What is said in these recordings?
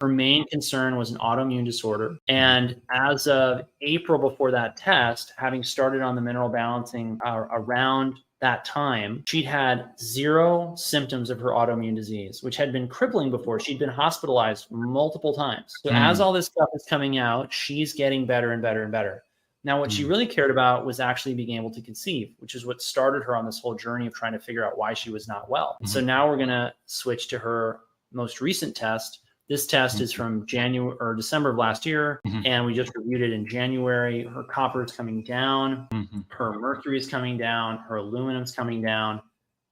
Her main concern was an autoimmune disorder. And as of April before that test, having started on the mineral balancing around that time, she'd had 0 symptoms of her autoimmune disease, which had been crippling before. She'd been hospitalized multiple times. So as all this stuff is coming out, she's getting better and better and better. Now, what she really cared about was actually being able to conceive, which is what started her on this whole journey of trying to figure out why she was not well. So now we're going to switch to her most recent test. This test is from January or December of last year, and we just reviewed it in January. Her copper is coming down, her mercury is coming down, her aluminum is coming down.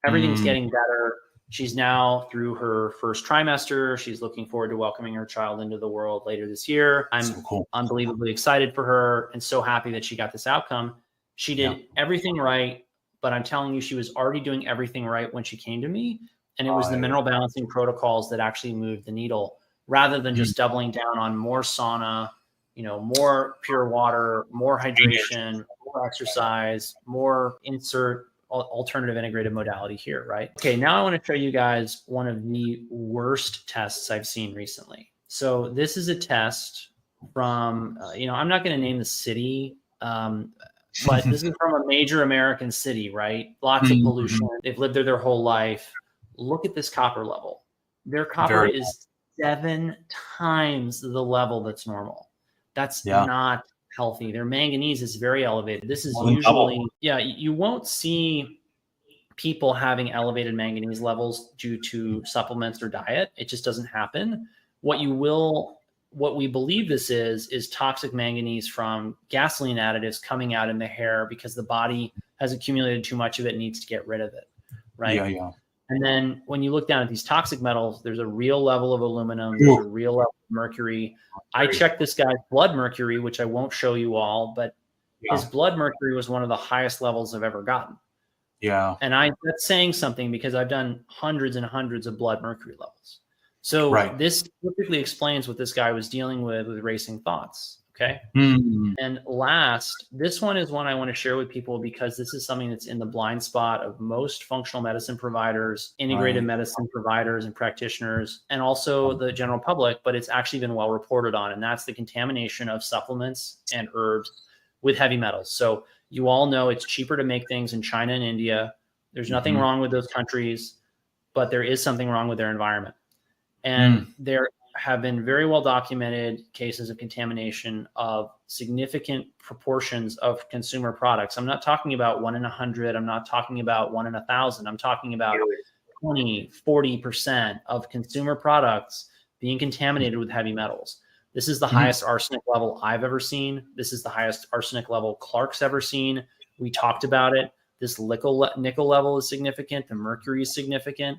Everything's getting better. She's now through her first trimester. She's looking forward to welcoming her child into the world later this year. I'm unbelievably excited for her and so happy that she got this outcome. She did everything right, but I'm telling you, she was already doing everything right when she came to me. And it was the mineral balancing protocols that actually moved the needle, rather than just doubling down on more sauna, more pure water, more hydration, more exercise, more insert alternative integrated modality here, right? Okay, now I want to show you guys one of the worst tests I've seen recently. So this is a test from, I'm not going to name the city, but this is from a major American city, right? Lots of pollution. They've lived there their whole life. Look at this copper level. Their copper is 7 times the level that's normal. That's not healthy. Their manganese is very elevated. This is usually, you won't see people having elevated manganese levels due to supplements or diet. It just doesn't happen. What we believe this is toxic manganese from gasoline additives coming out in the hair because the body has accumulated too much of it and needs to get rid of it. Right. Yeah. And then when you look down at these toxic metals, there's a real level of aluminum, there's a real level of mercury. I checked this guy's blood mercury, which I won't show you all, but his blood mercury was one of the highest levels I've ever gotten. Yeah. And that's saying something because I've done hundreds and hundreds of blood mercury levels. So this typically explains what this guy was dealing with racing thoughts. Okay. And last, this one is one I want to share with people because this is something that's in the blind spot of most functional medicine providers, integrated medicine providers and practitioners, and also the general public, but it's actually been well reported on. And that's the contamination of supplements and herbs with heavy metals. So you all know it's cheaper to make things in China and India. There's nothing wrong with those countries, but there is something wrong with their environment. And there have been very well documented cases of contamination of significant proportions of consumer products. I'm not talking about 1 in 100. I'm not talking about 1 in 1,000. I'm talking about 20, 40% of consumer products being contaminated with heavy metals. This is the highest arsenic level I've ever seen. This is the highest arsenic level Clark's ever seen. We talked about it. This nickel level is significant. The mercury is significant.